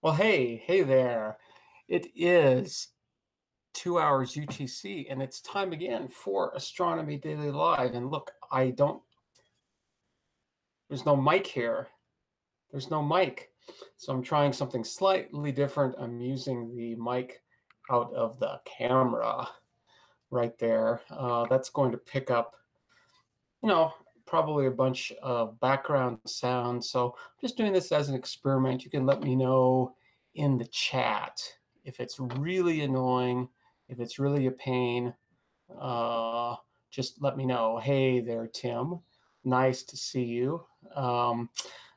Well, hey there. It is 2 hours UTC, and it's time again for Astronomy Daily Live. And look, there's no mic here. There's no mic. So I'm trying something slightly different. I'm using the mic out of the camera right there. That's going to pick up, you know, probably a bunch of background sound. So I'm just doing this as an experiment. You can let me know in the chat if it's really annoying, if it's really a pain. Uh, just let me know. Hey there, Tim. Nice to see you.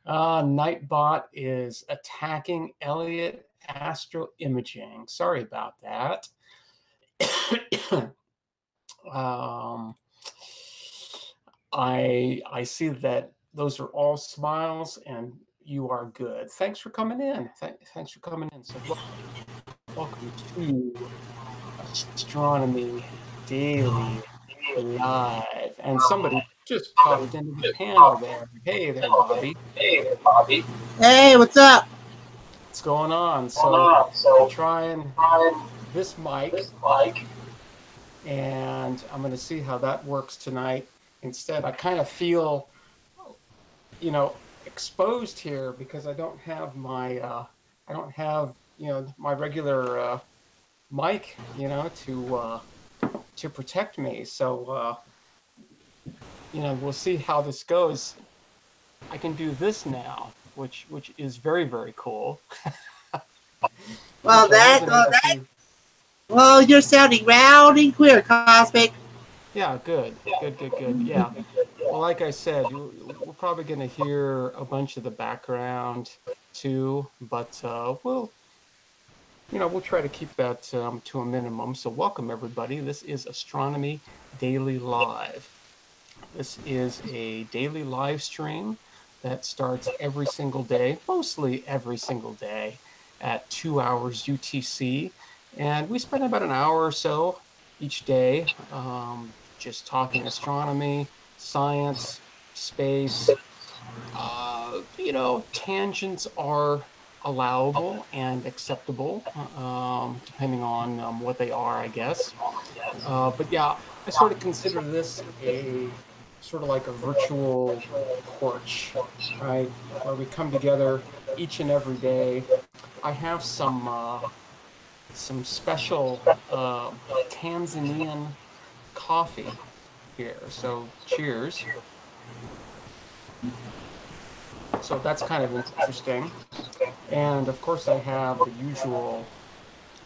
Nightbot is attacking Elliot Astro Imaging. Sorry about that. um, I see that those are all smiles, and you are good. Thanks for coming in. Thanks for coming in. So welcome to Astronomy Daily Live. And somebody just popped into the panel there. Hey there, Bobby. Hey, Bobby. Hey, what's up? What's going on? So I'm trying this mic, and I'm going to see how that works tonight. Instead, I kind of feel, exposed here because I don't have my my regular mic, to protect me. So we'll see how this goes. I can do this now, which is very, very cool. Well, you're sounding loud and clear, Cosmic. Yeah, good. Yeah. Well, like I said, we're probably going to hear a bunch of the background too, but we'll try to keep that to a minimum. So welcome, everybody. This is Astronomy Daily Live. This is a daily live stream that starts every single day, mostly every single day at 2 hours UTC. And we spend about an hour or so each day just talking astronomy, science, space. Tangents are allowable and acceptable, depending on what they are, I guess. But yeah, I sort of consider this a sort of like a virtual porch, right? Where we come together each and every day. I have some special Tanzanian coffee here, so cheers. So that's kind of interesting. And of course I have the usual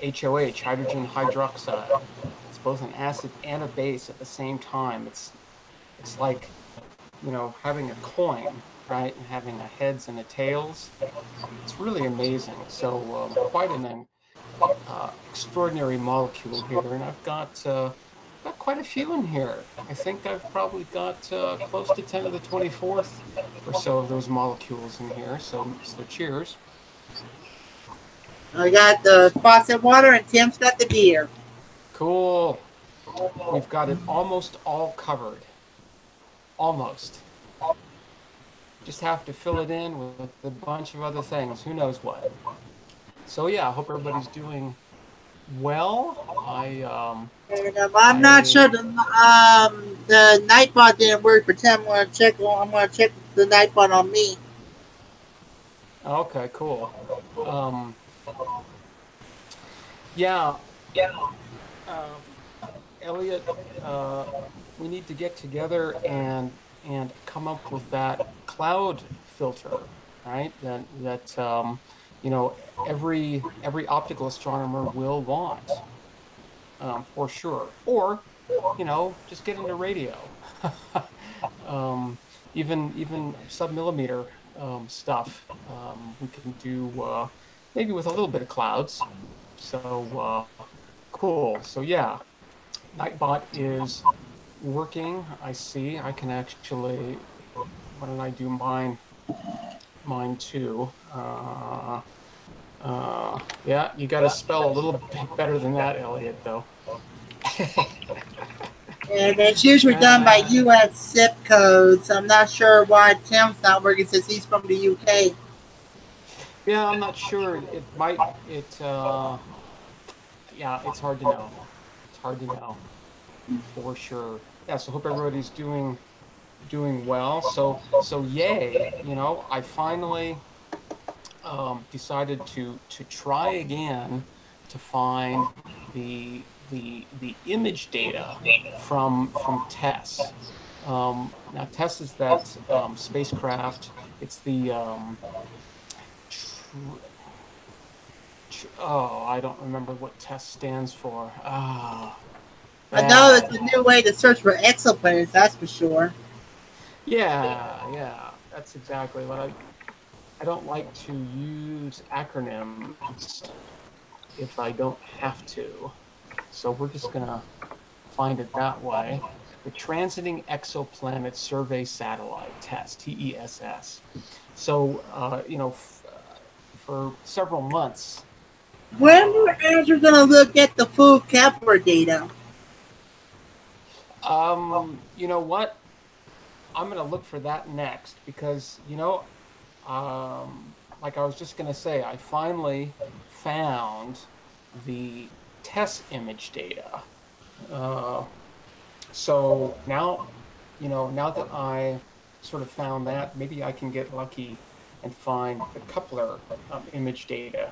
HOH, hydrogen hydroxide. It's both an acid and a base at the same time. It's like, having a coin, right? And having a heads and a tails. It's really amazing. So quite an extraordinary molecule here. And I've got quite a few in here. I think I've probably got close to 10 to the 24th or so of those molecules in here. So cheers. I got the faucet water, and Tim's got the beer. Cool. We've got it almost all covered. Almost. Just have to fill it in with a bunch of other things. Who knows what? So yeah, I hope everybody's doing well. I'm not sure the Nightbot didn't work for Tim. I'm gonna check the Nightbot on me. Okay, cool. Yeah. Elliot, we need to get together and come up with that cloud filter, right? That every optical astronomer will want, for sure. Or just get into radio. Even submillimeter stuff we can do maybe with a little bit of clouds. So cool. So yeah, Nightbot is working. I see. I can actually. Why don't I do mine too? Yeah, you got to spell a little bit better than that, Elliot, though. And it's usually done by U.S. zip codes. I'm not sure why Tim's not working since he's from the UK. Yeah, I'm not sure. It might. Yeah, it's hard to know. It's hard to know for sure. Yeah. So hope everybody's doing well. So yay. I finally decided to try again to find the image data from TESS. Now TESS is that spacecraft. It's the tr oh, I don't remember what TESS stands for. Ah, I know it's bad. a new way to search for exoplanets, that's for sure. Yeah, yeah, that's exactly what I don't like to use acronyms if I don't have to. So we're just gonna find it that way. The Transiting Exoplanet Survey Satellite Test, TESS. So, for several months, When uh, are you gonna look at the full Kepler data? you know what? I'm gonna look for that next because, like I was just gonna say, I finally found the TESS image data. Uh, So now that I sort of found that, maybe I can get lucky and find the coupler image data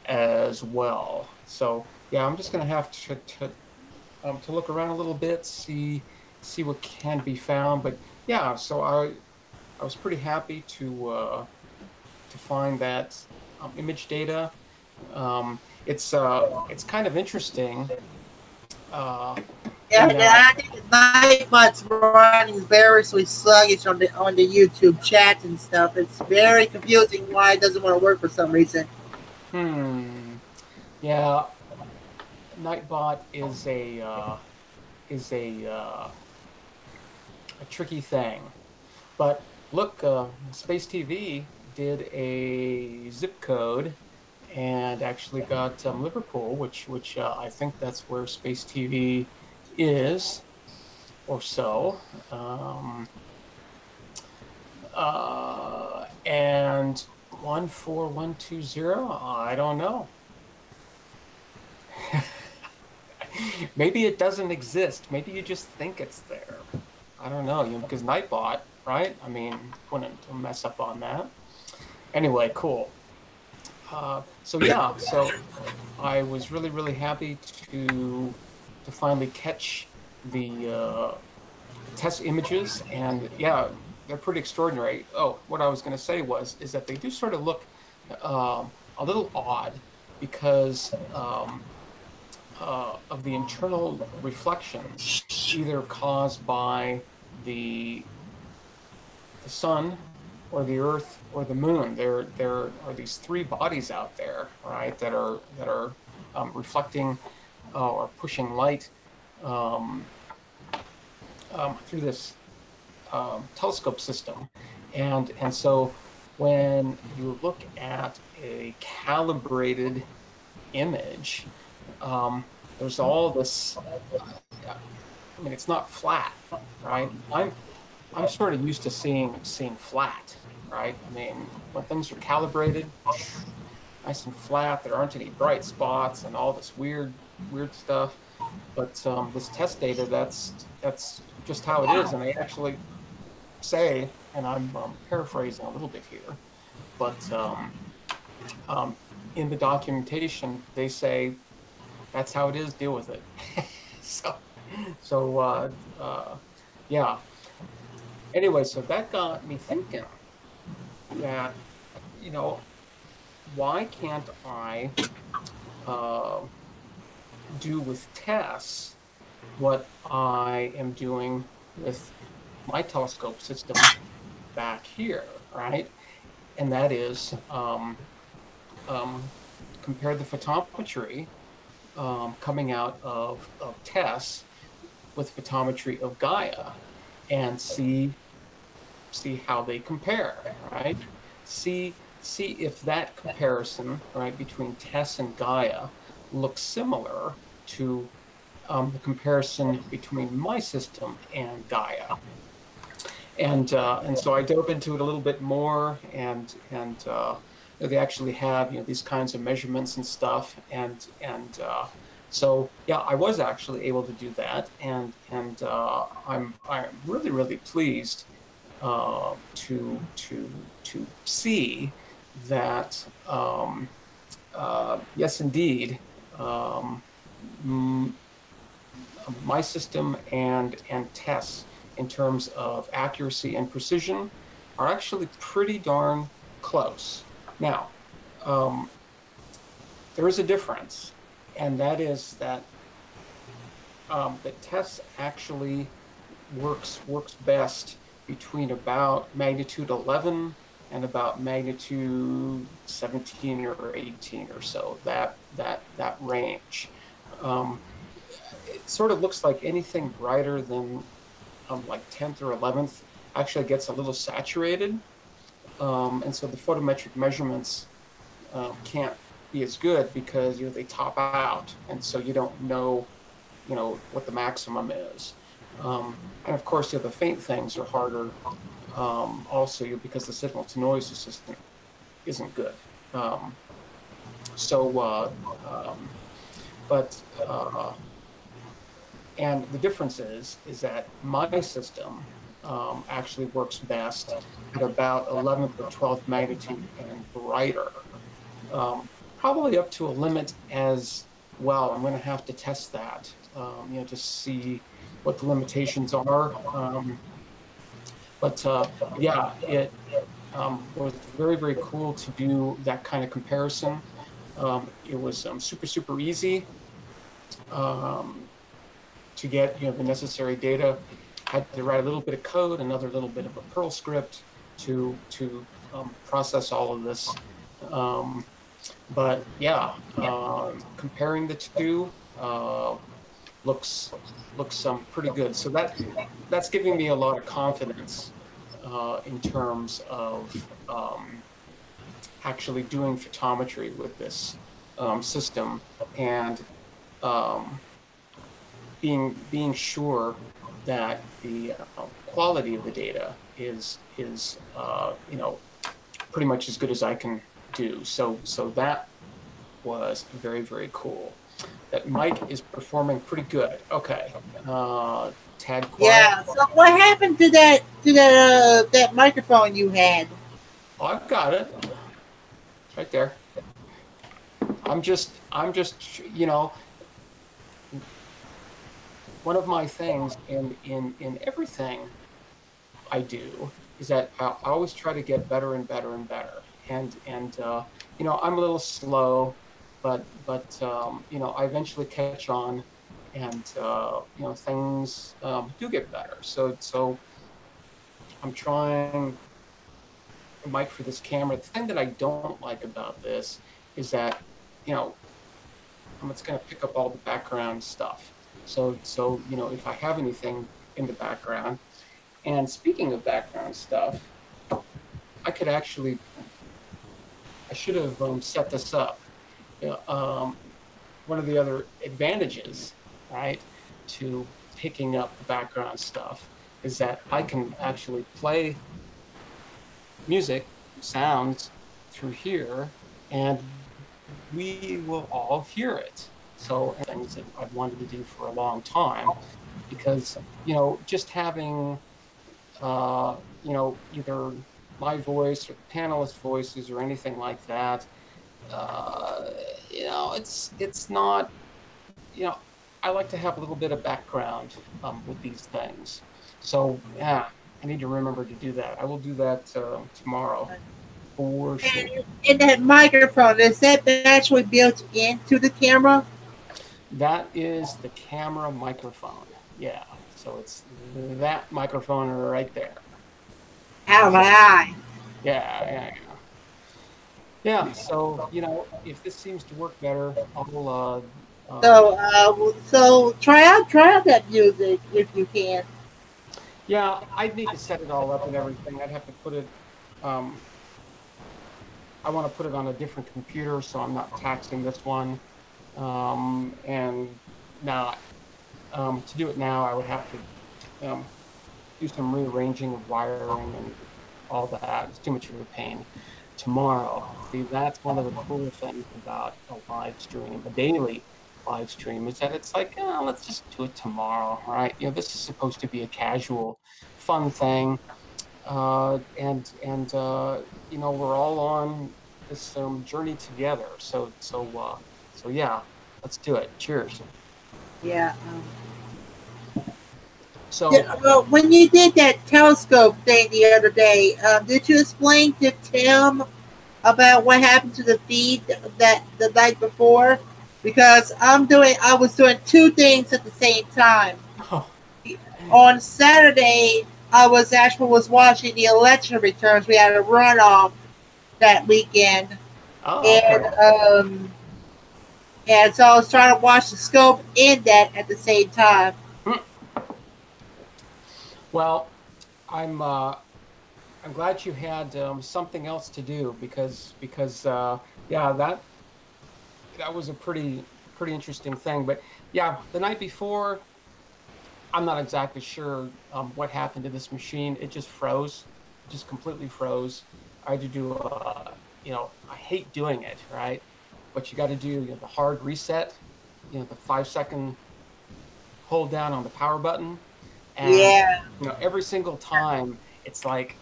as well. So yeah, I'm just going to have to look around a little bit, see what can be found. But yeah, so I was pretty happy to find that image data. It's kind of interesting uh, Yeah, in that. I think the Nightbot's running very sluggish on the YouTube chat and stuff. It's very confusing why it doesn't want to work for some reason. Hmm. Yeah, Nightbot is a tricky thing. But look, Space TV did a zip code and actually got Liverpool, which I think that's where Space TV is, or so. Um, and 14120, I don't know. Maybe it doesn't exist. Maybe you just think it's there. I don't know, because Nightbot, right? I mean, wouldn't mess up on that. Anyway, cool. So yeah, so I was really, really happy to finally catch the test images, and yeah, they're pretty extraordinary. Oh, what I was going to say is that they do sort of look a little odd because of the internal reflections, either caused by the the sun or the earth or the moon. There are these three bodies out there, right, that are reflecting or pushing light um, through this telescope system, and so when you look at a calibrated image, um, there's all this. I mean, it's not flat, right? I'm sort of used to seeing flat, right? I mean, when things are calibrated, nice and flat, there aren't any bright spots and all this weird stuff. But this test data, that's just how it is, and they actually say, and I'm paraphrasing a little bit here, but um, in the documentation they say that's how it is. Deal with it. so so uh, yeah. Anyway, so that got me thinking that, you know, why can't I uh, do with TESS what I am doing with my telescope system back here, right? And that is um, compare the photometry coming out of TESS with photometry of Gaia and see how they compare, right? See if that comparison, right, between TESS and Gaia looks similar to the comparison between my system and Gaia. And so I dove into it a little bit more, and they actually have, these kinds of measurements and stuff. So yeah, I was actually able to do that, and I'm really really pleased to see that yes indeed, um, my system and TESS in terms of accuracy and precision are actually pretty darn close. Now, um, there is a difference, and that is that the TESS actually works best between about magnitude 11 and about magnitude 17 or 18 or so, that range. Um, it sort of looks like anything brighter than like 10th or 11th actually gets a little saturated. And so the photometric measurements can't be as good because they top out, and so you don't know what the maximum is. And of course, the faint things are harder also because the signal to noise isn't good. Um, so, but and the difference is that my system actually works best at about 11th or 12th magnitude and brighter. Probably up to a limit as well. I'm going to have to test that, to see what the limitations are. But yeah, it was very, very cool to do that kind of comparison. It was super, super easy um, to get the necessary data. I had to write a little bit of code, another little bit of a Perl script to process all of this. But yeah, comparing the two looks pretty good. So that's giving me a lot of confidence in terms of actually doing photometry with this system, and um, being sure that the quality of the data is pretty much as good as I can do. So that was very, very cool. That mic is performing pretty good. Okay. Tad quiet. Yeah. So what happened to that microphone you had? Oh, I've got it. It's right there. I'm just one of my things in everything I do is that I always try to get better and better and better. And I'm a little slow, but I eventually catch on, and things do get better. So I'm trying a mic for this camera. The thing that I don't like about this is that you know it's going to pick up all the background stuff. So if I have anything in the background. And speaking of background stuff, I could actually, I should have set this up. One of the other advantages, right, to picking up the background stuff is that I can actually play music, sounds through here, and we will all hear it. So things that I've wanted to do for a long time, because just having either my voice or the panelist voices or anything like that. Uh, it's not. You know, I like to have a little bit of background with these things. So yeah, I need to remember to do that. I will do that tomorrow for sure. And that microphone, is that actually built into the camera? That is the camera microphone. Yeah. So it's that microphone right there. How high? Yeah, yeah. Yeah, so if this seems to work better, So try out that music if you can. yeah, I'd need to set it all up and everything. I'd have to put it. Um, I want to put it on a different computer, so I'm not taxing this one. And now, to do it now, I would have to do some rearranging of wiring all that. It's too much of a pain. Tomorrow, see, that's one of the cool things about a live stream, a daily live stream, is that it's like, oh, let's just do it tomorrow, right? This is supposed to be a casual, fun thing, and we're all on this journey together. So yeah, let's do it. Cheers. Yeah. So, Well, when you did that telescope thing the other day, did you explain to Tim about what happened to the feed that the night before? Because I was doing two things at the same time. oh, On Saturday, I was watching the election returns. We had a runoff that weekend, oh, okay. and and so I was trying to watch the scope in that at the same time. Hmm. Well, I'm I'm glad you had something else to do because yeah, that was a pretty interesting thing. But yeah, the night before, I'm not exactly sure what happened to this machine. It just froze, it just completely froze. I had to do, I hate doing it, right? But you got to do, the hard reset, the 5 second hold down on the power button, and Yeah, every single time it's like,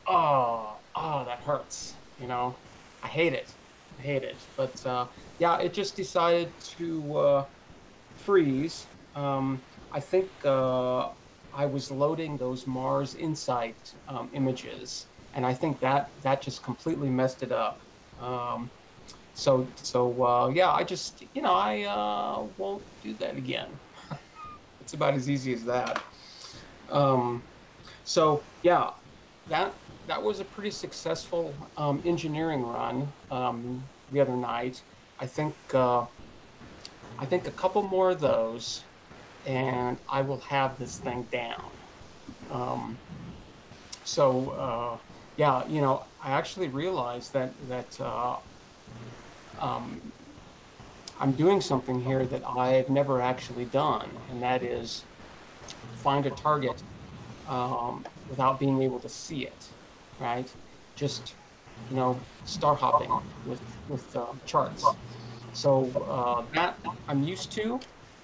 oh, that hurts. I hate it. I hate it. But yeah, it just decided to freeze. I think I was loading those Mars InSight images, and I think that just completely messed it up. So yeah, I just I won't do that again. It's about as easy as that. Um, so yeah, that was a pretty successful engineering run the other night. I think I think a couple more of those, and I will have this thing down. Um, so yeah, I actually realized that um, I'm doing something here that I've never actually done, and that is find a target without being able to see it, right? Just star hopping with charts. So that I'm used to.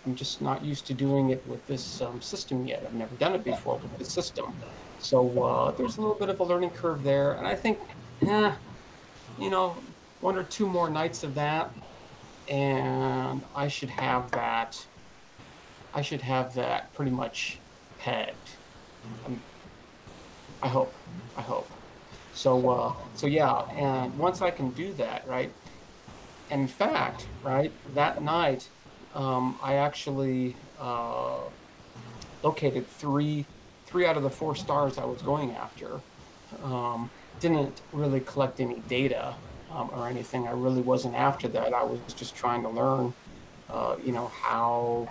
I'm just not used to doing it with this system yet. I've never done it before with this system. So there's a little bit of a learning curve there. And I think, eh, you know, one or two more nights of that, and I should have that. I should have that pretty much pegged. Um, I hope. I hope. So yeah, and once I can do that, right? And in fact, right, that night, I actually located three out of the four stars I was going after. Didn't really collect any data or anything. I really wasn't after that. I was just trying to learn, how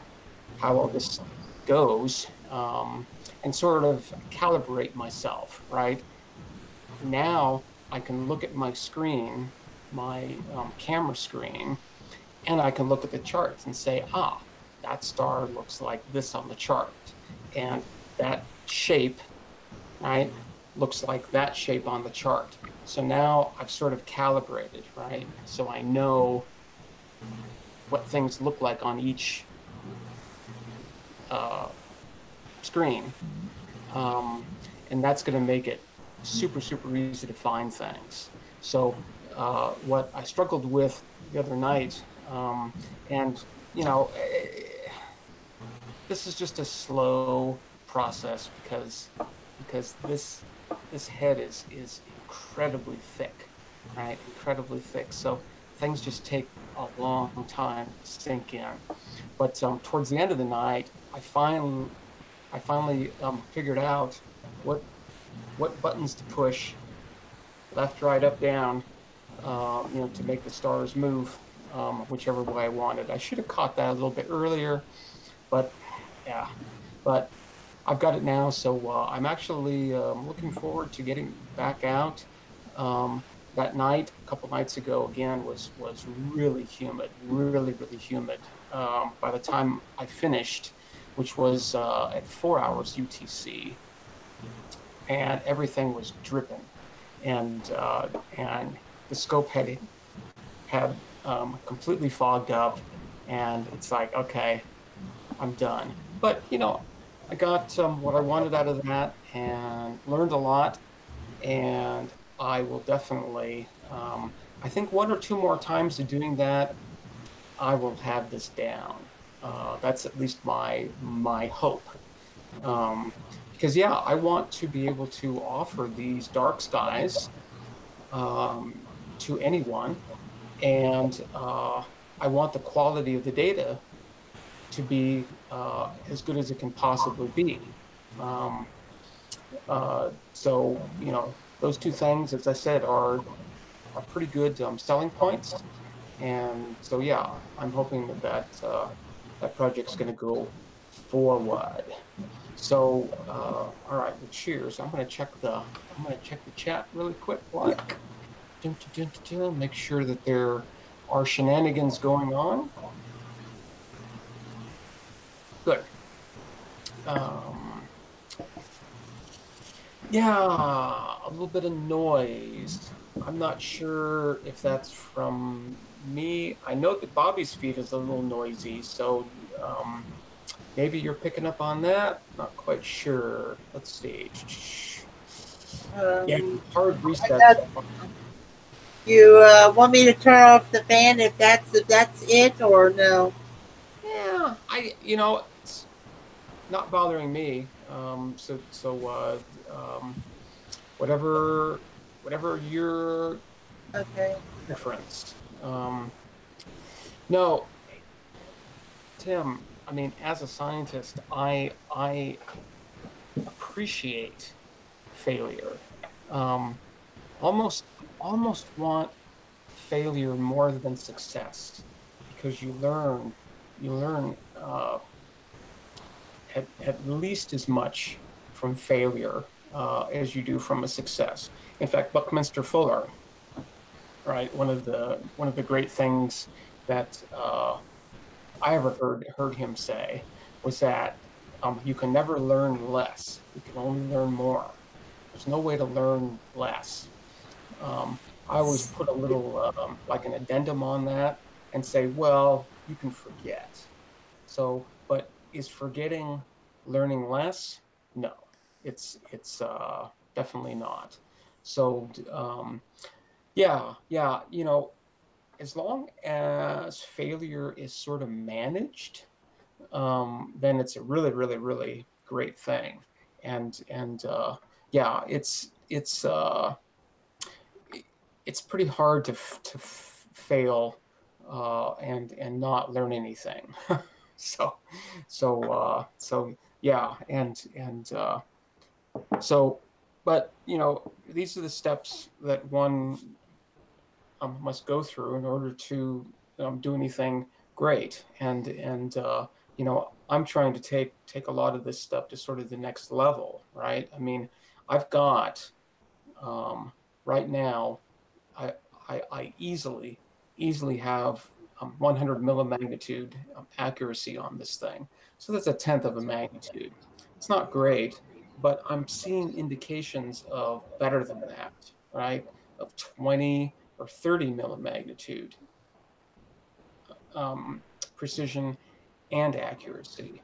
all this goes, and sort of calibrate myself. Right now, I can look at my screen, my camera screen, and I can look at the charts and say, that star looks like this on the chart, and that shape, right, looks like that shape on the chart. So now I've sort of calibrated, right? So I know what things look like on each uh, screen, um, and that's going to make it super easy to find things. So what I struggled with the other night, and you know, this is just a slow process because this head is incredibly thick, right? Incredibly thick. So things just take a long time to sink in. But towards the end of the night, I finally figured out what what buttons to push, left, right, up, down, to make the stars move whichever way I wanted. I should have caught that a little bit earlier, but yeah, but I've got it now, so I'm actually looking forward to getting back out. That night, a couple nights ago, again was really humid, really humid. By the time I finished, which was at 4 hours UTC, and everything was dripping, and the scope had completely fogged up, and it's like, okay, I'm done. But I got what I wanted out of that and learned a lot, and I will definitely, I think one or two more times of doing that, I will have this down. That's at least my hope. Um, because yeah, I want to be able to offer these dark skies to anyone, and I want the quality of the data to be as good as it can possibly be. Um, so those two things, as I said, are pretty good selling points. And so yeah, I'm hoping that project's going to go forward. So all right, well, cheers. I'm going to check the chat really quick. Like, dun, dun, dun, dun, dun, make sure that there are shenanigans going on. Good. Um, yeah, a little bit of noise. I'm not sure if that's from me. I know that Bobby's feed is a little noisy, so maybe you're picking up on that. Not quite sure. Let's see. Yeah, hard I reset. got you. Want me to turn off the fan if that's it or no? Yeah, it's not bothering me. Whatever your Okay. preference. No, Tim. I mean, as a scientist, I appreciate failure. Um, almost almost want failure more than success, because you learn at least as much from failure as you do from a success. In fact, Buckminster Fuller, right, one of the great things that I ever heard him say was that you can never learn less. You can only learn more. There's no way to learn less. I always put a little like an addendum on that and say, well, you can forget. So, but is forgetting learning less? No, it's definitely not. So, yeah, yeah, as long as failure is sort of managed, then it's a really, really, really great thing. And yeah, it's pretty hard to fail and not learn anything. so so yeah, and so, but these are the steps that one must go through in order to do anything great. And I'm trying to take a lot of this stuff to sort of the next level, right? I mean, I've got um, right now, I, I easily have 100 millimagnitude accuracy on this thing. So that's a tenth of a magnitude. It's not great, but I'm seeing indications of better than that, right? Of 20 or 30 millimagnitude um, precision and accuracy.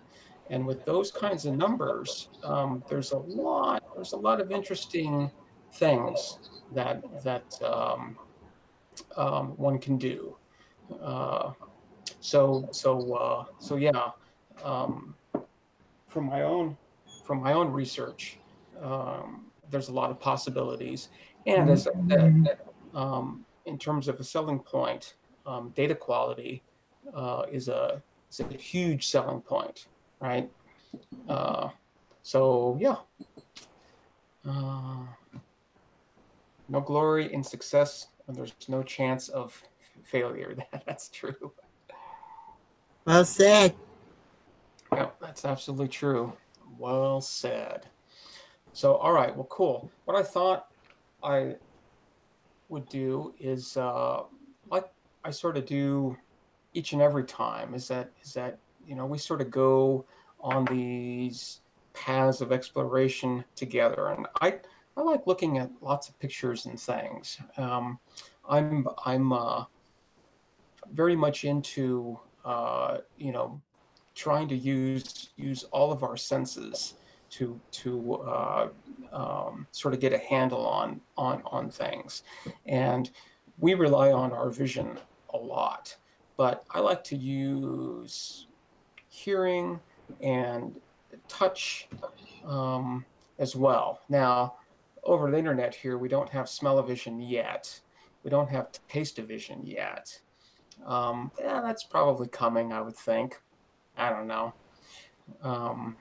And with those kinds of numbers, there's a lot of interesting things that one can do. Uh, so yeah. Um, from my own from my own research, there's a lot of possibilities. And as I said, in terms of a selling point, data quality is a huge selling point, right? Uh, so yeah, uh, no glory in success when there's no chance of failure. That's true. Well said. Yeah, that's absolutely true. Well said. So, all right, well, cool. What I thought I would do is, like I sort of do each and every time, is that we sort of go on these paths of exploration together. And I like looking at lots of pictures and things. I'm very much into trying to use all of our senses to sort of get a handle on things, and we rely on our vision a lot. But I like to use hearing and touch as well. Now, over the internet here, we don't have smell-o-vision yet. We don't have taste-o-vision yet. Yeah, that's probably coming, I would think. I don't know. Um,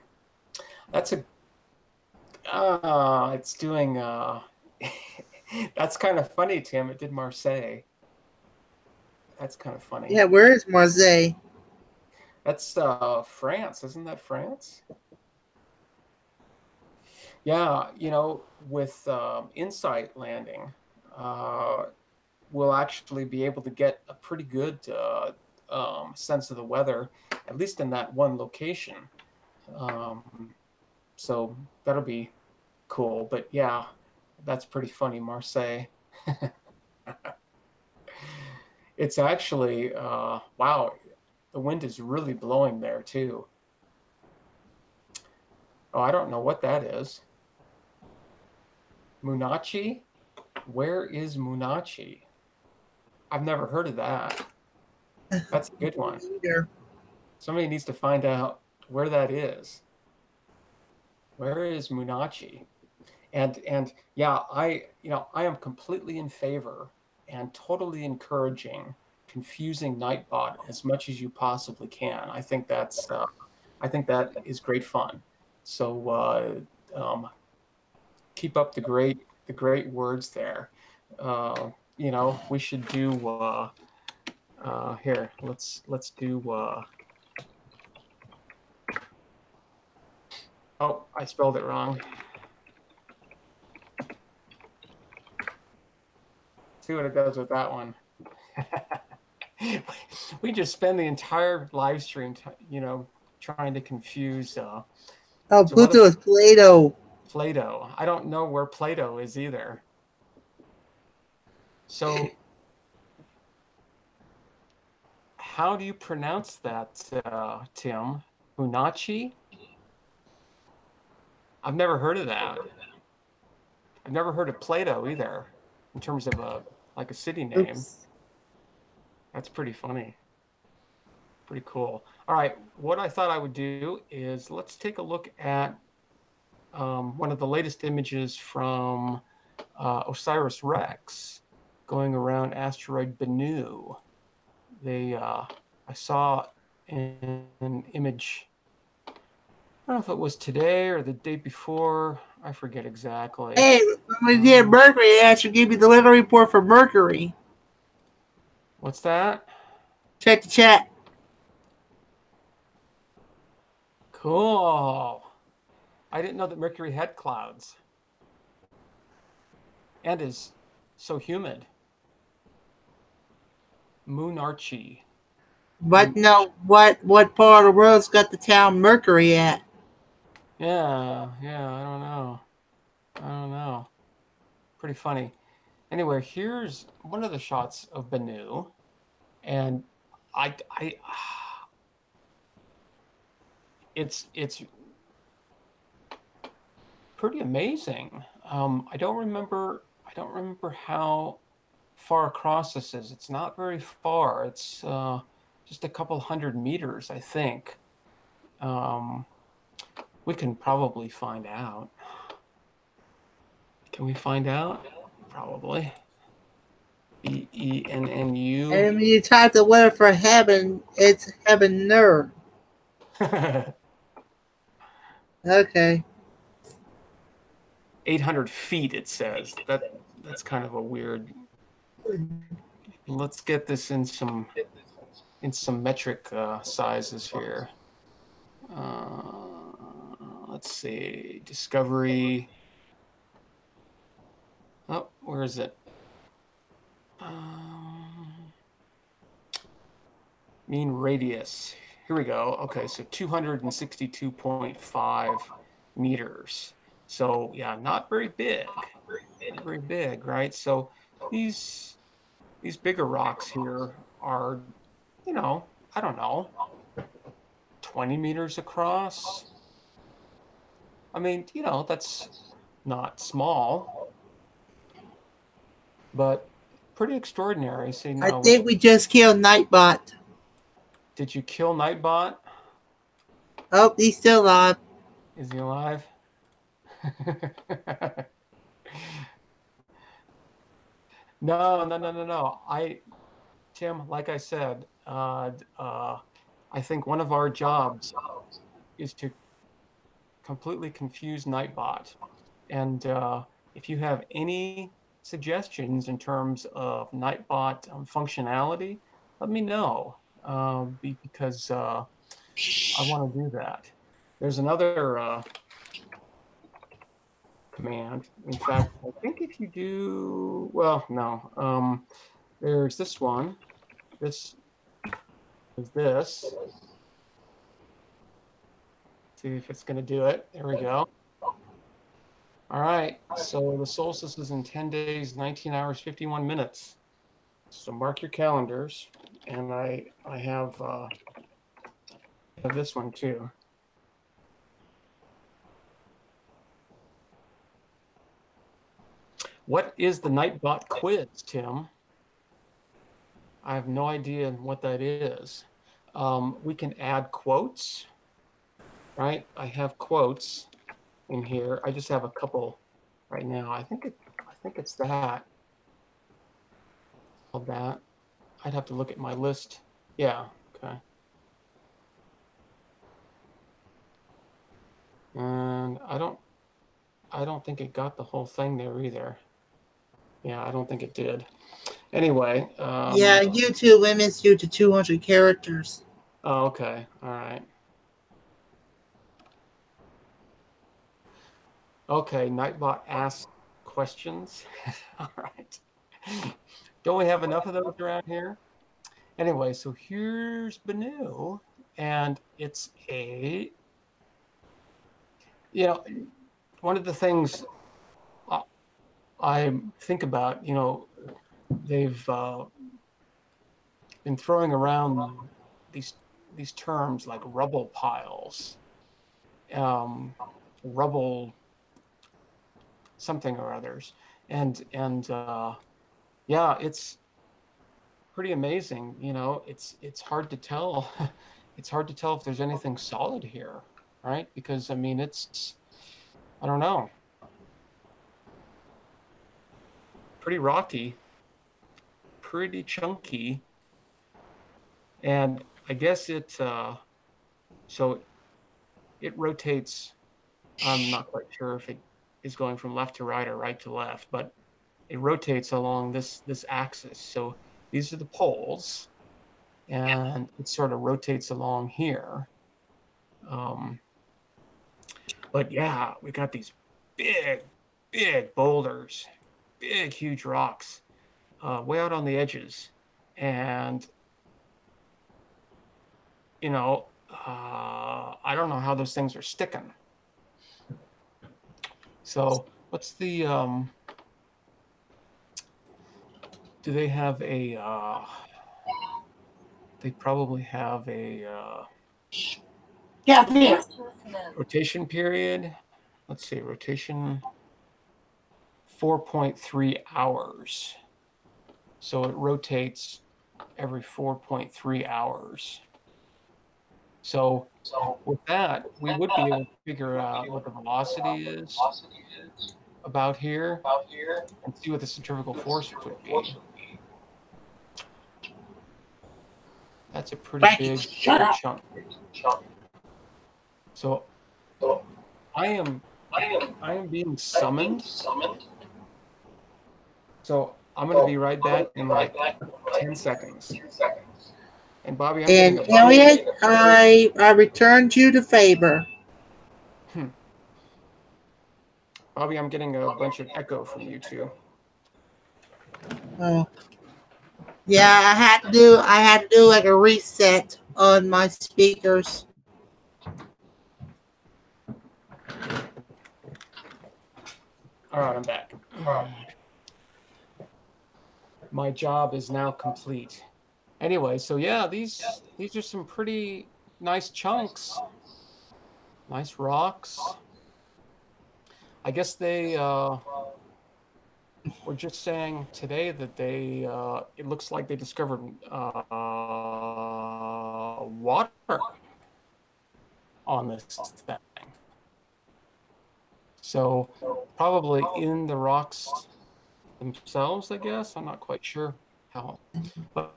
that's a it's doing that's kind of funny, Tim. It did Marseille. That's kind of funny. Yeah, where is Marseille? That's France, isn't that France? Yeah, with InSight landing, we'll actually be able to get a pretty good sense of the weather, at least in that one location. So that'll be cool. But yeah, that's pretty funny, Marseille. It's actually, wow, the wind is really blowing there too. Oh, I don't know what that is. Munachi? Where is Munachi? I've never heard of that. That's a good one. Either. Somebody needs to find out where that is. Where is Munachi? And yeah, I am completely in favor and totally encouraging confusing Nightbot as much as you possibly can. I think that is great fun. So keep up the great words there. We should do here. Let's do. Oh, I spelled it wrong. See what it does with that one. We just spend the entire live stream, trying to confuse. Oh, So Pluto is Plato. Plato. I don't know where Plato is either. So, how do you pronounce that, Tim? Hunachi? I've never heard of that. I've never heard of Plato either, in terms of like a city name. Oops. That's pretty funny. Pretty cool. All right, what I thought I would do is let's take a look at one of the latest images from OSIRIS-REx going around asteroid Bennu. I saw an image. I don't know if it was today or the day before. I forget exactly. Hey, when we did Mercury, I should give you the weather report for Mercury. What's that? Check the chat. Cool. I didn't know that Mercury had clouds and is so humid. Moonarchy. But no, what part of the world's got the town Mercury at? Yeah, I don't know. Pretty funny. Anyway, here's one of the shots of Bennu, and it's pretty amazing. I don't remember how far across this is. It's not very far. It's just a couple 100 meters, I think. We can probably find out. Can we find out? Probably. Bennu. And when you type the weather for heaven, it's heavener. Okay. 800 feet, it says. That's kind of a weird. Let's get this in some metric sizes here. Let's see. Discovery. Oh, where is it? Mean radius. Here we go. Okay, so 262.5 meters. So yeah, not very big, not very big, right? So these bigger rocks here are, you know, I don't know, 20 meters across. I mean, you know, that's not small, but pretty extraordinary. See, I now, think we just killed Nightbot. did you kill Nightbot? Oh, he's still alive. Is he alive? No, no, no, no, no. Tim, like I said, I think one of our jobs is to completely confuse Nightbot. And if you have any suggestions in terms of Nightbot functionality, let me know because I want to do that. There's another command. In fact, I think if you do, well, no, there's this one. This is this. See if it's going to do it. There we go. All right. So the solstice is in 10 days, 19 hours, 51 minutes. So mark your calendars. And I have this one too. What is the Nightbot quiz, Tim? I have no idea what that is. We can add quotes, right? I have quotes in here. I just have a couple right now. I think it's that. Called that. I'd have to look at my list. Yeah. Okay. And I don't think it got the whole thing there either. Yeah, I don't think it did. Anyway. Yeah, YouTube limits you to 200 characters. Oh, okay. All right. Okay, Nightbot asks questions. All right. Don't we have enough of those around here? Anyway, so here's Bennu, and it's a, you know, one of the things I think about, you know, they've been throwing around these terms like rubble piles, rubble something or others, and yeah, it's pretty amazing. You know, it's hard to tell. It's hard to tell if there's anything solid here, right? Because I mean, I don't know, pretty rocky, pretty chunky, and I guess so it rotates. I'm not quite sure if it is going from left to right or right to left, but it rotates along this axis. So these are the poles, and it sort of rotates along here. But yeah, we got these big boulders, big, huge rocks, way out on the edges. And, you know, I don't know how those things are sticking. So what's the, do they have a, they probably have a rotation period. Let's see, rotation 4.3 hours. So it rotates every 4.3 hours. So with that, we would be able to figure out what the velocity is about here and see what the centrifugal force would be. That's a pretty big chunk. So I am being summoned. So I'm going to be right back in like 10 seconds. And Bobby, I'm And getting Elliot, I returned you the favor. Bobby, I'm getting a bunch of echo from you too. Oh. Yeah, I had to do like a reset on my speakers. All right, I'm back. My job is now complete. Anyway, so yeah, these are some pretty nice chunks, nice rocks. I guess they were just saying today that they it looks like they discovered water on this thing. So probably in the rocks themselves, I guess. I'm not quite sure how, but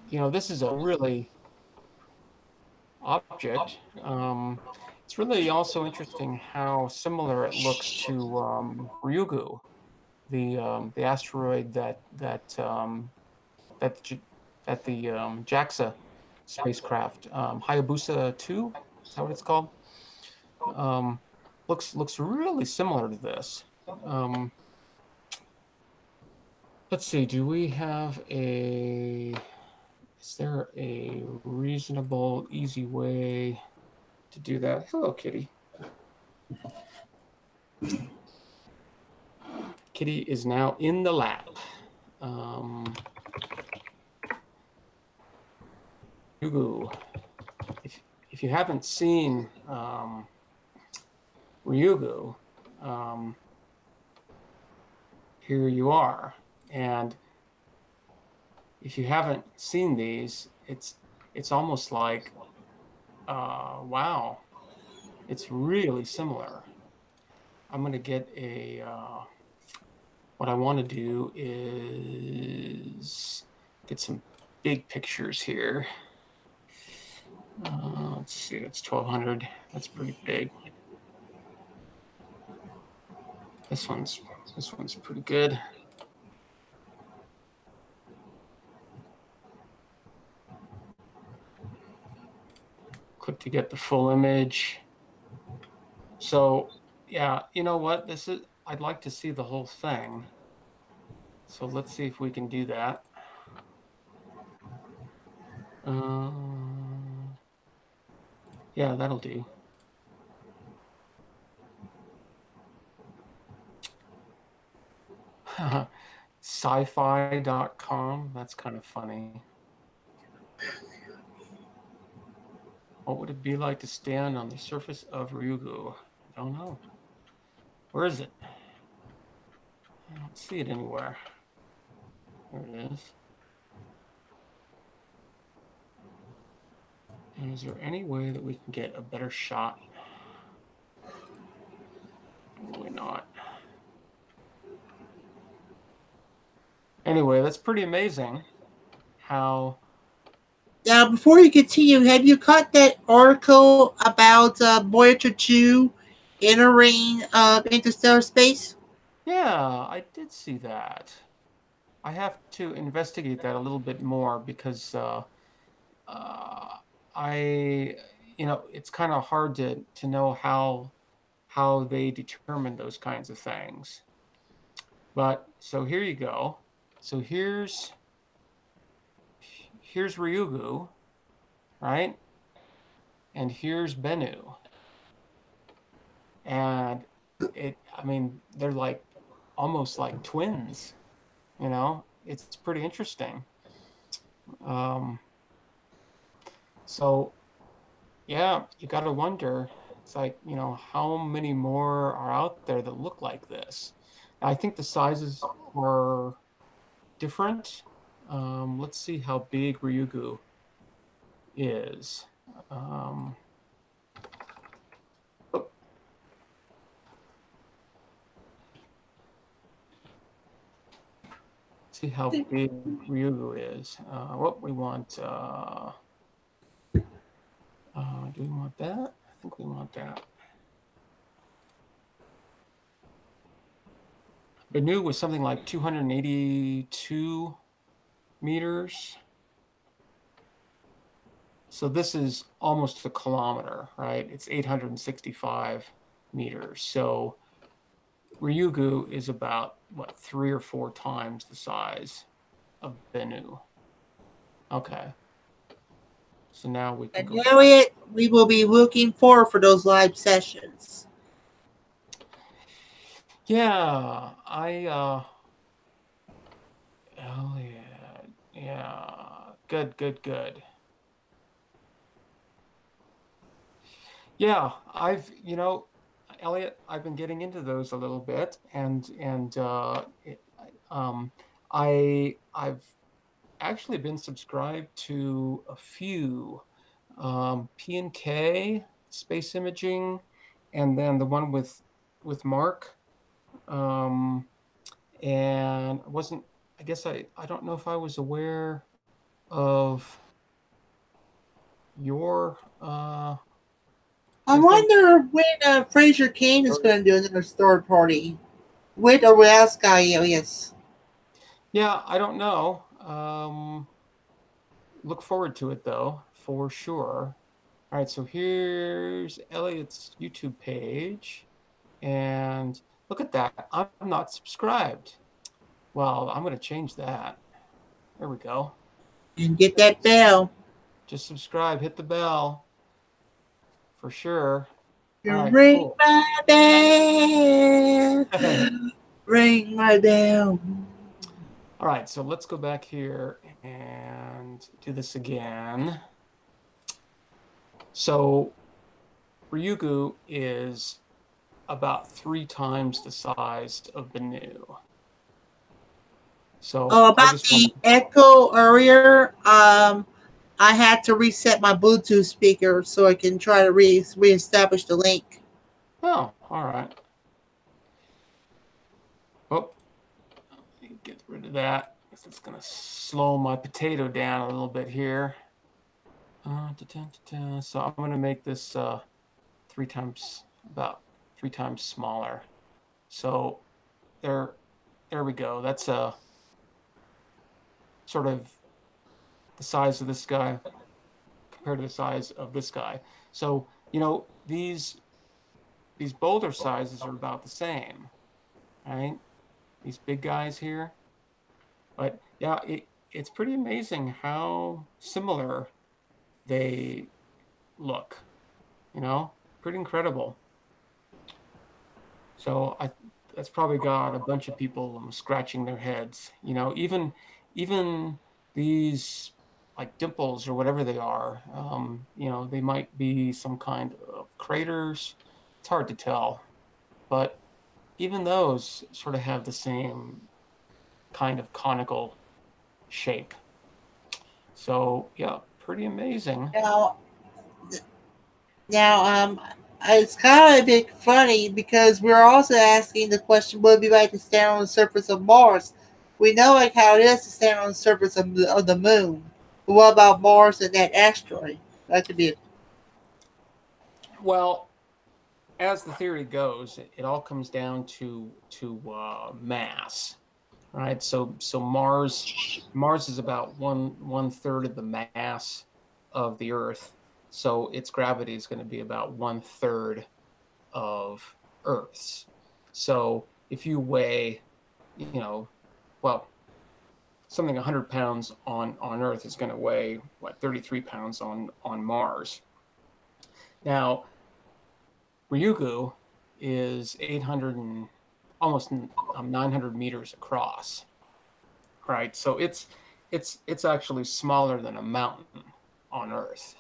you know, this is a really object. It's really also interesting how similar it looks to Ryugu, the asteroid that that the JAXA spacecraft Hayabusa 2, is that what it's called? Um, looks really similar to this. Um, let's see. Do we have a? Is there a reasonable, easy way to do that? Hello, Kitty. Kitty is now in the lab. Ryugu. If you haven't seen Ryugu, here you are. And if you haven't seen these, it's almost like wow, it's really similar. I'm gonna get a what I want to do is get some big pictures here. Let's see, that's 1200. That's pretty big. This one's pretty good. Click to get the full image. So yeah, you know what? This is, I'd like to see the whole thing. So let's see if we can do that. Yeah, that'll do. Sci-fi.com. That's kind of funny. What would it be like to stand on the surface of Ryugu? I don't know. Where is it? I don't see it anywhere. There it is. And is there any way that we can get a better shot? Probably not. Anyway, that's pretty amazing how... Now, before you continue, have you caught that article about Voyager 2 entering interstellar space? Yeah, I did see that. I have to investigate that a little bit more because I, you know, it's kind of hard to know how they determine those kinds of things. But so here you go. So here's Ryugu, right? And here's Bennu. And I mean, they're like almost like twins, you know? It's pretty interesting. So yeah, you got to wonder, it's like, you know, how many more are out there that look like this? I think the sizes are different. Let's see how big Ryugu is. Oh, see how big Ryugu is. What we want, do we want that? I think we want that. Bennu was something like 282 meters. So this is almost a kilometer, right? It's 865 meters. So Ryugu is about, what, 3 or 4 times the size of Bennu. Okay. So now we can And go. Harriet, we will be looking forward for those live sessions. Yeah, Elliot. Yeah. Good, good, good. Yeah, Elliot, I've been getting into those a little bit, um, I've actually been subscribed to a few, P&K space imaging, and then the one with Mark. Um, and I wasn't, I guess I don't know if I was aware of your I your thing. wonder when Fraser Kane is going to do another third party with or without Sky Alias. Yeah, I don't know. Look forward to it though, for sure. All right, so here's Elliot's YouTube page, and look at that. I'm not subscribed. Well, I'm going to change that. There we go. And get that bell. Just subscribe, hit the bell for sure. All You right, ring cool. my bell. All Ring my bell. right, so let's go back here and do this again. So Ryugu is about 3 times the size of Bennu. So Oh, I about just want the to, echo earlier, I had to reset my Bluetooth speaker so I can try to reestablish the link. oh, all right. Oh, get rid of that. It's going to slow my potato down a little bit here. So I'm going to make this 3 times, about 3 times smaller. So there, there we go. That's sort of the size of this guy compared to the size of this guy. So, these boulder sizes are about the same, right? These big guys here. But yeah, it's pretty amazing how similar they look, pretty incredible. So that's probably got a bunch of people scratching their heads. Even these like dimples or whatever they are, they might be some kind of craters. It's hard to tell, but even those sort of have the same kind of conical shape. So yeah, pretty amazing. Now, now, it's kind of a bit funny because we're also asking the question: would it be like to stand on the surface of Mars? We know like how it is to stand on the surface of the moon. But what about Mars and that asteroid? That could be. Well, as the theory goes, it all comes down to mass, right? So Mars is about one third of the mass of the Earth, so its gravity is going to be about one third of Earth's. So if you weigh, well, something 100 pounds on Earth is going to weigh what 33 pounds on Mars. Now Ryugu is 800 and almost 900 meters across, right? So it's actually smaller than a mountain on Earth,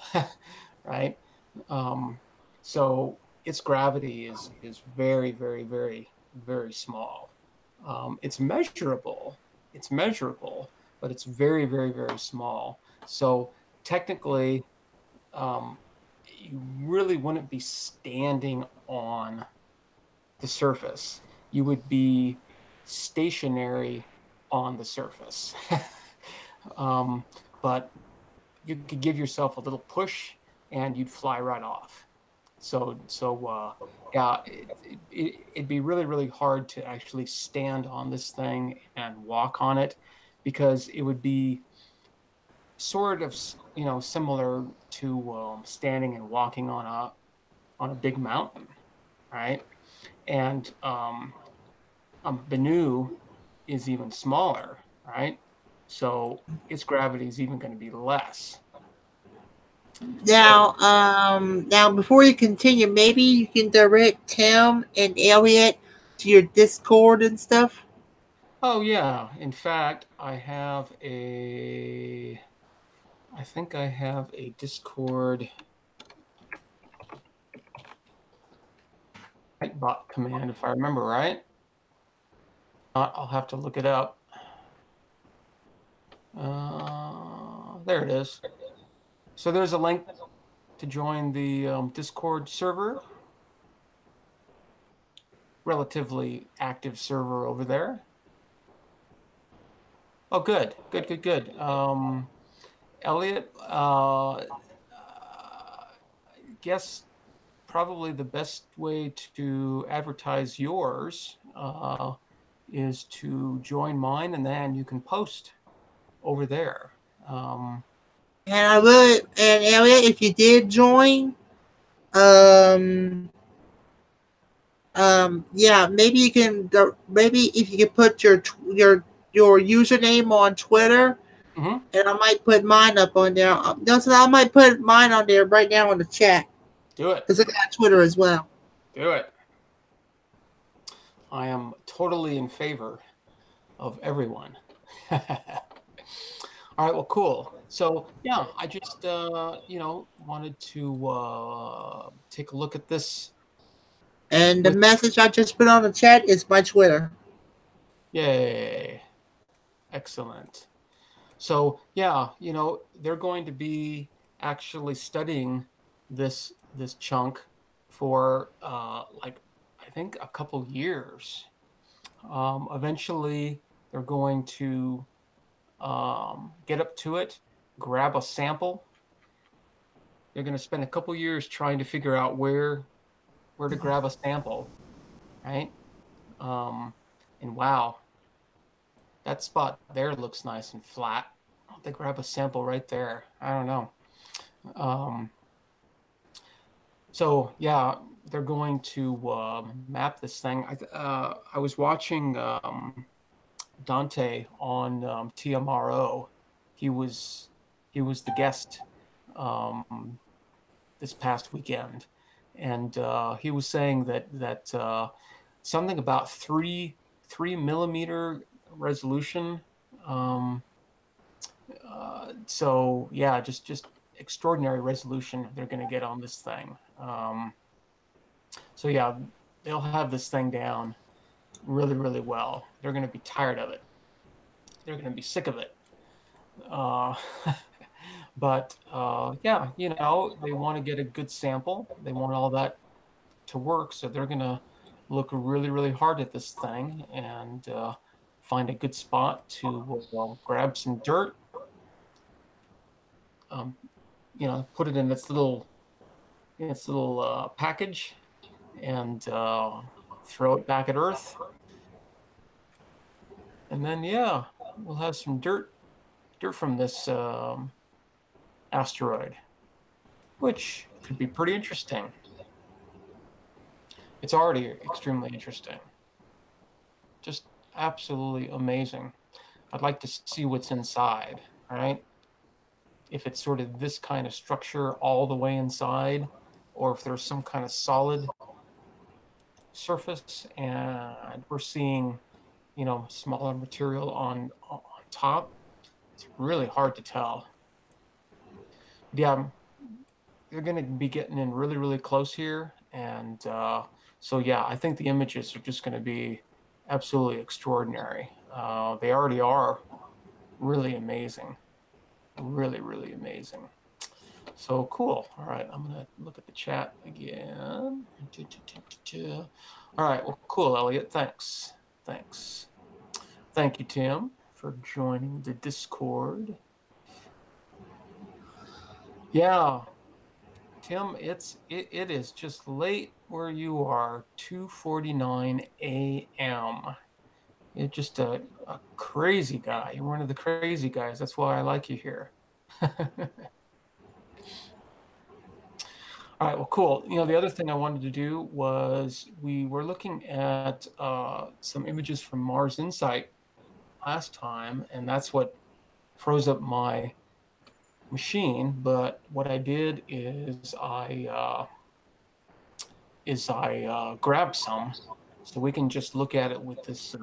right? Um, so its gravity is very, very, very, very small. It's measurable. It's measurable, but it's very, very, very small. So technically, um, you really wouldn't be standing on the surface. You would be stationary on the surface. um, but you could give yourself a little push and you'd fly right off. So yeah, it'd be really, really hard to actually stand on this thing and walk on it because it would be sort of, similar to standing and walking on a big mountain, right? And Bennu is even smaller, right? So its gravity is even going to be less. So Now before you continue, maybe you can direct Tim and Elliot. to your Discord and stuff? Oh yeah. In fact, I think I have a Discord bot command if I remember right. I'll have to look it up. There it is. So there's a link to join the Discord server. Relatively active server over there. Oh, good, good, good, good. Elliot, I guess probably the best way to advertise yours is to join mine, and then you can post over there. Um, And I really, and Elliot, if you did join, um, yeah, maybe you can, maybe if you could put your username on Twitter, mhm. and I might put mine up on there. That's I might put mine on there right now in the chat Do it, because I got Twitter as well. do it. I am totally in favor of everyone. All right, well, cool. So yeah, I just wanted to take a look at this And the with message I just put on the chat is my Twitter. yay. Excellent. So yeah, they're going to be actually studying this chunk for like I think a couple years. Eventually, they're going to get up to it, grab a sample. They're going to spend a couple years trying to figure out where to grab a sample, right? Um, and wow, that spot there looks nice and flat. They grab a sample right there. I don't know. Um, so yeah, they're going to map this thing. I was watching Dante on TMRO. He was he was the guest um, this past weekend, and he was saying that something about 3 millimeter resolution. Um, so yeah, just extraordinary resolution they're going to get on this thing. So yeah, they'll have this thing down really, really well. They're going to be tired of it. They're going to be sick of it. Uh, but yeah, they want to get a good sample. They want all that to work, so they're going to look really, really hard at this thing and find a good spot to grab some dirt. Um, put it in its little package and throw it back at Earth. And then, yeah, we'll have some dirt from this asteroid, which could be pretty interesting. It's already extremely interesting, just absolutely amazing. I'd like to see what's inside, right? If it's sort of this kind of structure all the way inside, or if there's some kind of solid surface and we're seeing, smaller material on top. It's really hard to tell. But yeah, they're going to be getting in really, really close here. And so, yeah, I think the images are just going to be absolutely extraordinary. They already are really amazing. Really, really amazing. So cool. All right, I'm going to look at the chat again. All right, well, cool, Elliot. Thanks. Thanks. Thank you, Tim, for joining the Discord. Yeah, Tim, it is just late where you are, 2:49 a.m. You're just a crazy guy. You're one of the crazy guys. That's why I like you here. All right, well, cool. The other thing I wanted to do was we were looking at some images from Mars InSight last time, and that's what froze up my machine. But what I did is I grabbed some So we can just look at it with this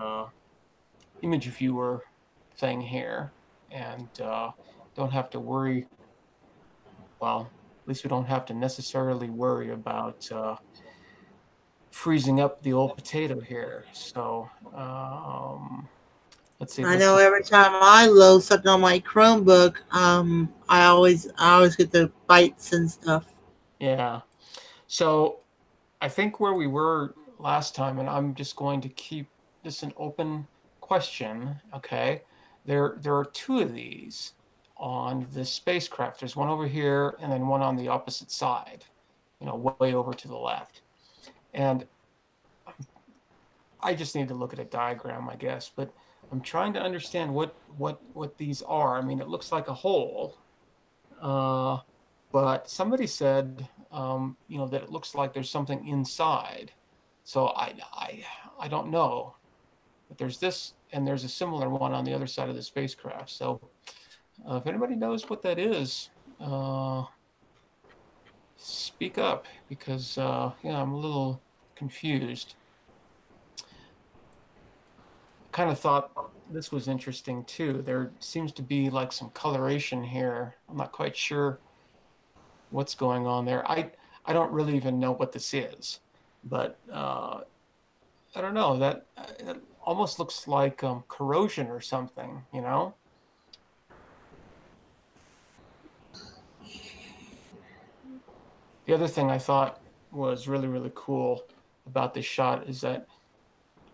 image viewer thing here, and don't have to worry. Well, at least we don't have to necessarily worry about freezing up the old potato here. So let's see. I Let's know just, every time I load something on my Chromebook, I always get the bites and stuff. yeah. So I think where we were last time, and I'm just going to keep this an open question. Okay, there are two of these on this spacecraft. There's one over here, and then one on the opposite side. You know, way over to the left. And I just need to look at a diagram, I guess. But I'm trying to understand what these are. I mean, it looks like a hole, uh, but somebody said, you know, that it looks like there's something inside. So I don't know. But there's this, and there's a similar one on the other side of the spacecraft. So if anybody knows what that is, speak up because yeah, I'm a little confused. Kind of thought this was interesting too. There seems to be like some coloration here. I'm not quite sure what's going on there. I don't really even know what this is, but I don't know. That it almost looks like corrosion or something, you know? The other thing I thought was really, really cool about this shot is that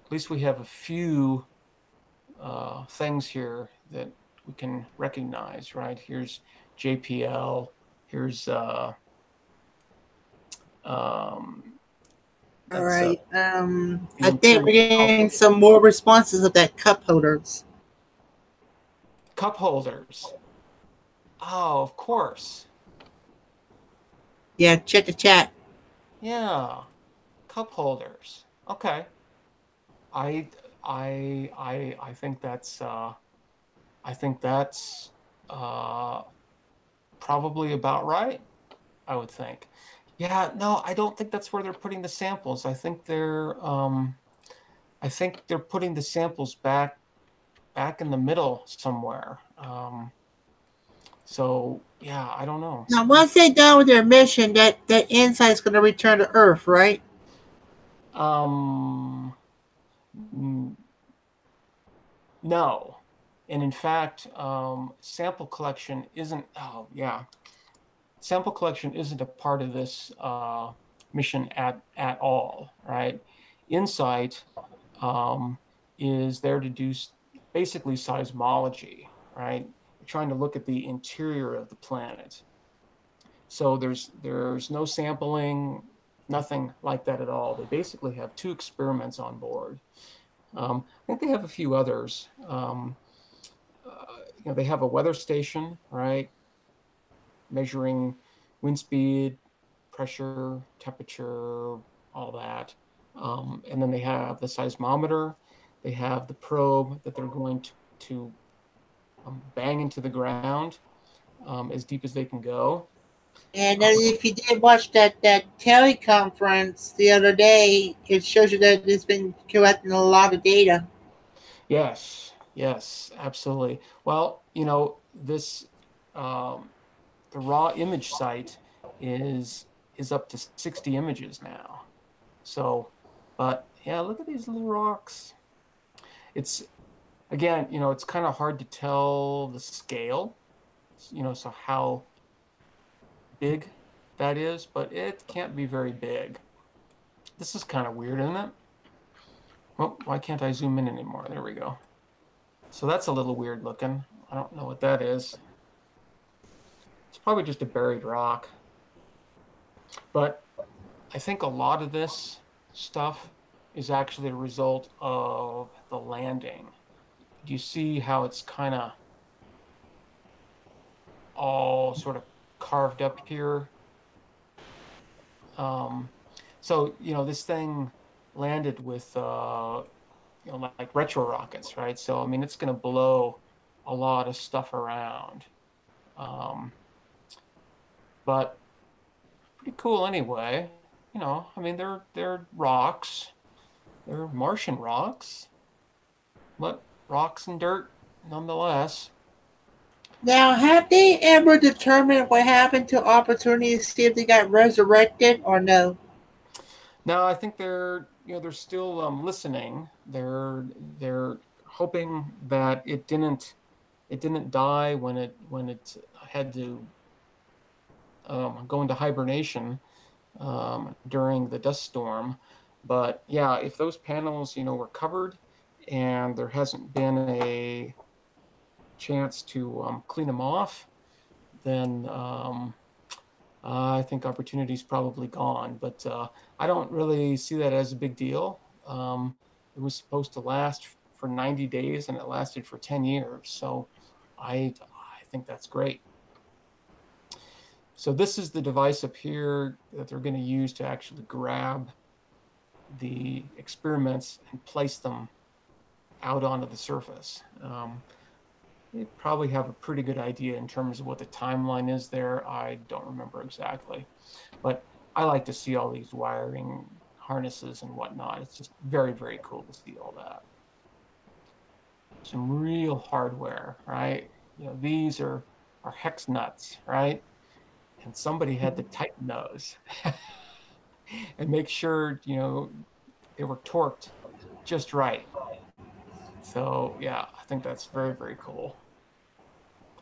at least we have a few things here that we can recognize, right? Here's JPL. Here's um, All that's right. the I think interior we're getting some more responses of that cup holders. cup holders. Oh, of course. Yeah, check the chat. Yeah, cup holders. Okay. I I think I think that's uh probably about right, I would think. Yeah, no, I don't think that's where they're putting the samples. I think they're putting the samples back in the middle somewhere. So yeah, I don't know. Now, once they're done with their mission, that insight's going to return to Earth, right? Um, n- no. And in fact, sample collection isn't, oh yeah, sample collection isn't a part of this mission at all, right? InSight um, is there to do basically seismology, right? You're trying to look at the interior of the planet. So there's no sampling, nothing like that at all. They basically have two experiments on board. I think they have a few others. You know, they have a weather station, right, measuring wind speed, pressure, temperature, all that. And then they have the seismometer. They have the probe that they're going to bang into the ground as deep as they can go. And Um, if you did watch that teleconference the other day, it shows you that it's been collecting a lot of data. yes, yes, absolutely. Well, you know, this um, the raw image site is is up to 60 images now. So, but yeah, look at these little rocks. It's again, you know, it's kind of hard to tell the scale, you know, so how big that is, but it can't be very big. This is kind of weird, isn't it? Well, why can't I zoom in anymore? There we go. So that's a little weird looking. I don't know what that is. It's probably just a buried rock. But I think a lot of this stuff is actually a result of the landing. Do you see how it's kind of all sort of carved up here? Um, so, you know, this thing landed with, you know, like retro rockets, right? So, I mean, it's going to blow a lot of stuff around. Um, but pretty cool anyway. You know, I mean, they're rocks. They're Martian rocks, but rocks and dirt nonetheless. Now, have they ever determined what happened to Opportunity to see if they got resurrected or no? Now, I think they're still listening. They're hoping that it didn't die when it had to go into hibernation during the dust storm. But yeah, if those panels, were covered and there hasn't been a chance to clean them off, then I think opportunity's probably gone. But I don't really see that as a big deal. It was supposed to last for 90 days and it lasted for 10 years. So I think that's great. So this is the device up here that they're going to use to actually grab the experiments and place them out onto the surface. They probably have a pretty good idea in terms of what the timeline is there. I don't remember exactly, but I like to see all these wiring harnesses and whatnot. It's just very, very cool to see all that. Some real hardware, right? These are hex nuts, right? And somebody had to tighten those and make sure, they were torqued just right. So yeah, I think that's very, very cool.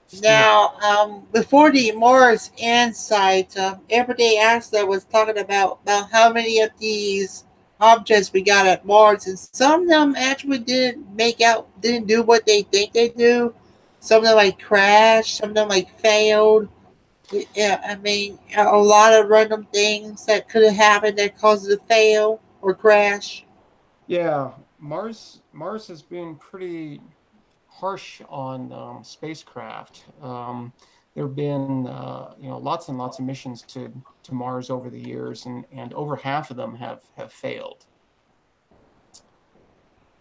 Steel. Now, before the Mars InSight, Everyday Astronaut was talking about how many of these objects we got at Mars, and some of them actually didn't do what they think they do. Some of them like crashed, some of them like failed. Yeah, I mean, a lot of random things that could have happened that caused it to fail or crash. Yeah, Mars has been pretty harsh on spacecraft. There have been lots and lots of missions to Mars over the years, and over half of them have failed.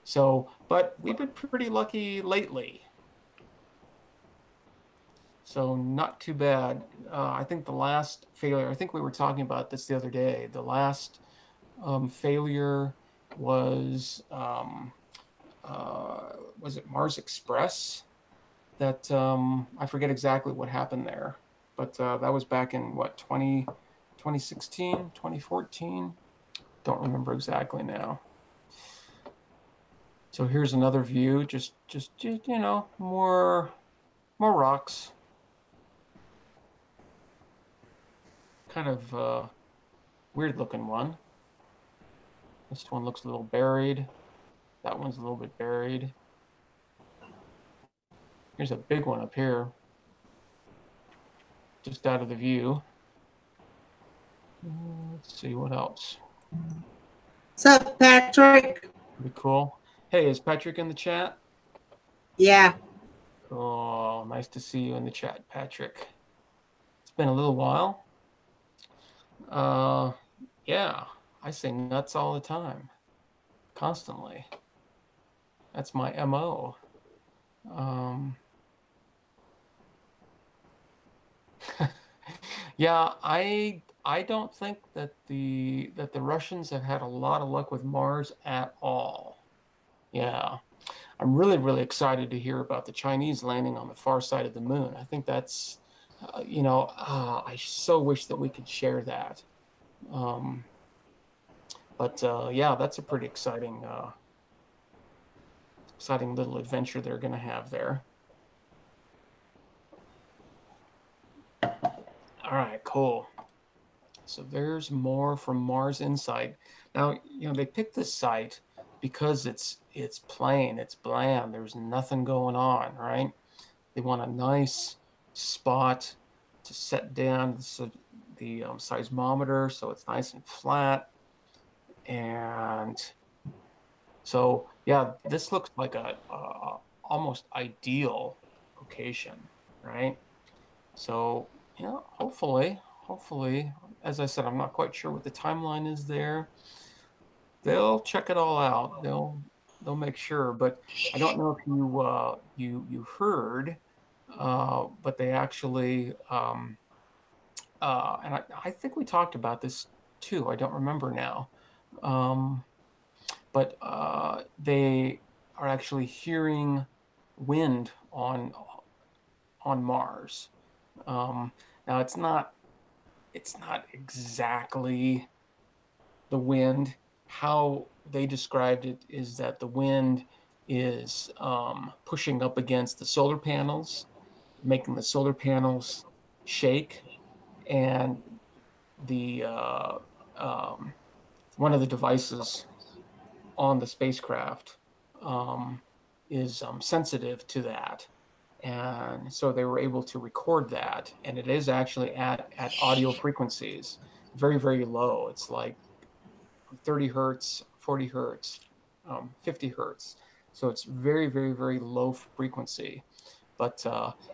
So, but we've been pretty lucky lately. So not too bad. I think the last failure, I think we were talking about this the other day. The last failure was was it Mars Express? That I forget exactly what happened there, but that was back in what 2016, 2014. Don't remember exactly now. So here's another view, just more rocks, kind of weird looking one. This one looks a little buried. That one's a little bit buried. Here's a big one up here, just out of the view. Let's see what else. What's up, Patrick? Pretty cool. Hey, is Patrick in the chat? Yeah. Oh, nice to see you in the chat, Patrick. It's been a little while. Uh, yeah, I say nuts all the time, constantly. That's my MO. Um, yeah, I don't think that the Russians have had a lot of luck with Mars at all. Yeah, I'm really, really excited to hear about the Chinese landing on the far side of the moon. I think that's, I so wish that we could share that. Um, but yeah, that's a pretty exciting little adventure they're going to have there. All right, cool. So there's more from Mars InSight. Now, they picked this site because it's plain, it's bland. There's nothing going on, right? They want a nice spot to set down the seismometer so it's nice and flat. And so, yeah, this looks like a almost ideal location, right? So, hopefully, as I said, I'm not quite sure what the timeline is there. They'll check it all out. They'll make sure, but I don't know if you heard, but they actually and I think we talked about this too. I don't remember now. Um, but they are actually hearing wind on Mars. Now it's not exactly the wind. How they described it is that the wind is pushing up against the solar panels, making the solar panels shake, and the um, one of the devices on the spacecraft um, is sensitive to that. And so they were able to record that. And it is actually at audio frequencies, very, very low. It's like 30 hertz, 40 hertz, 50 hertz. So it's very, very, very low frequency, but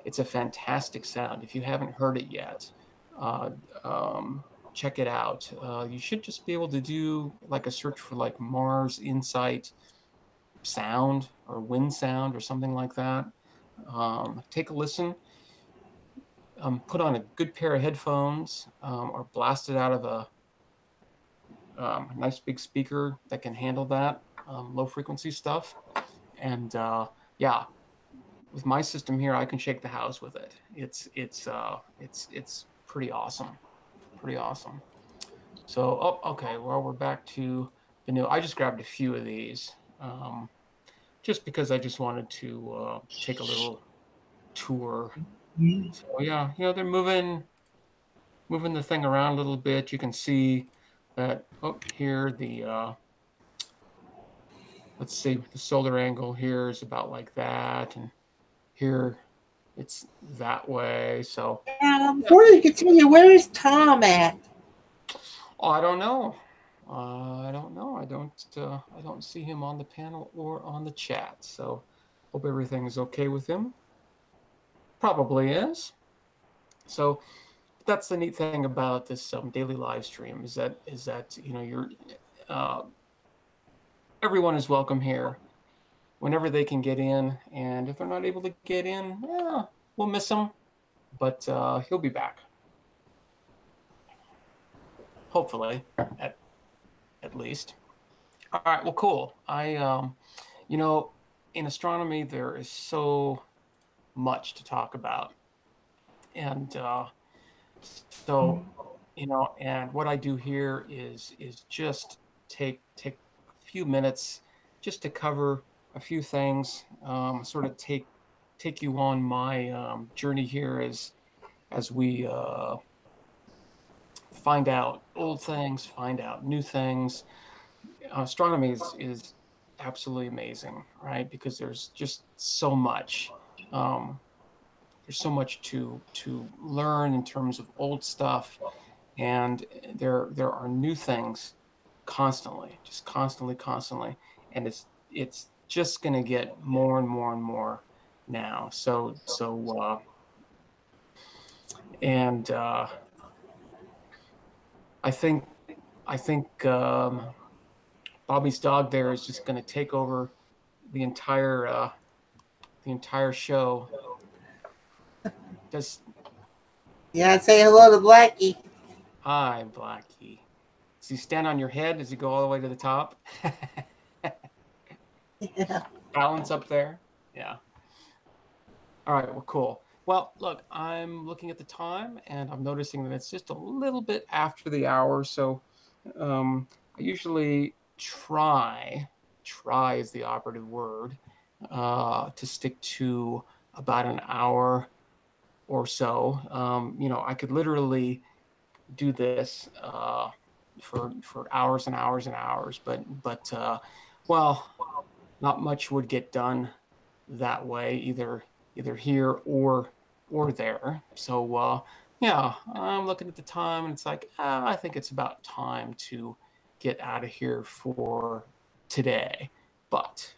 it's a fantastic sound. If you haven't heard it yet, uh, check it out. You should just be able to do like a search for like Mars InSight sound or wind sound or something like that. Take a listen. Put on a good pair of headphones or blast it out of a nice big speaker that can handle that low frequency stuff. And yeah, with my system here, I can shake the house with it. It's pretty awesome, pretty awesome. So okay, well we're back to Bennu. I just grabbed a few of these just because I just wanted to take a little tour. So yeah, they're moving the thing around a little bit. You can see that here the let's see, the solar angle here is about like that, and here it's that way. So yeah. Before you continue, where is Tom at? Oh, I don't know. I don't know. I don't see him on the panel or on the chat. So hope everything is okay with him. Probably is. So that's the neat thing about this daily live stream is that you're uh, everyone is welcome here whenever they can get in, and if they're not able to get in, yeah, we'll miss them, but he'll be back. Hopefully, at least. All right. Well, cool. You know, in astronomy, there is so much to talk about, and so and what I do here is just take a few minutes just to cover a few things, sort of take you on my journey here as we find out old things, find out new things. Astronomy is absolutely amazing, right? Because there's just so much. Um, there's so much to learn in terms of old stuff, and there are new things constantly, just constantly, and it's just going to get more and more and more now. And I think I think Bobby's dog there is just going to take over the entire show. Does Yeah, say hello to Blackie. Hi, Blackie. Does he stand on your head? Does he go all the way to the top? Yeah. Balance up there? Yeah. All right, well, cool. Well, look, I'm looking at the time and I'm noticing that it's just a little bit after the hour. So I usually try is the operative word, to stick to about an hour or so. I could literally do this for hours and hours and hours, but well, not much would get done that way, either here or there. So yeah, I'm looking at the time and it's like I think it's about time to get out of here for today. But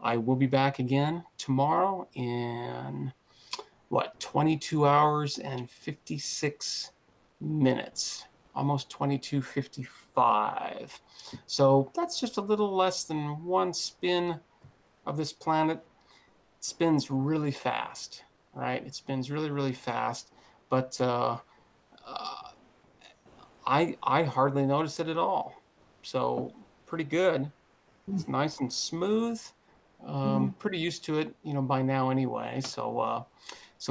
I will be back again tomorrow in what, 22 hours and 56 minutes, almost 22:55. So that's just a little less than one spin of this planet. It spins really fast, right? It spins really, really fast, but uh, I hardly notice it at all. So pretty good. It's nice and smooth. Pretty used to it, by now anyway. So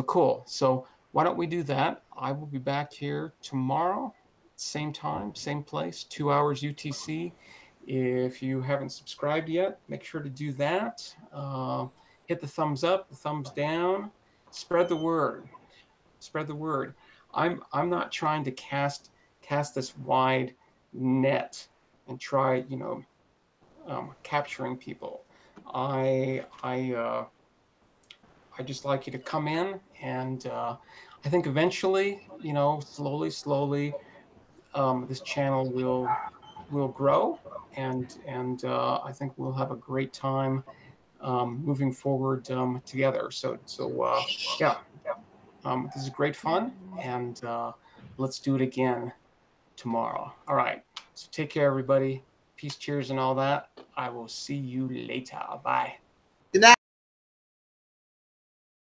cool. So why don't we do that? I will be back here tomorrow, same time, same place, 2 hours UTC. If you haven't subscribed yet, make sure to do that. Hit the thumbs up, the thumbs down, spread the word. Spread the word. I'm not trying to cast this wide net and try, capturing people. I just like you to come in, and I think eventually, slowly, this channel will grow, and I think we'll have a great time moving forward together. So yeah, this is great fun, and let's do it again tomorrow. All right. So take care, everybody. Peace, cheers, and all that. I will see you later. Bye.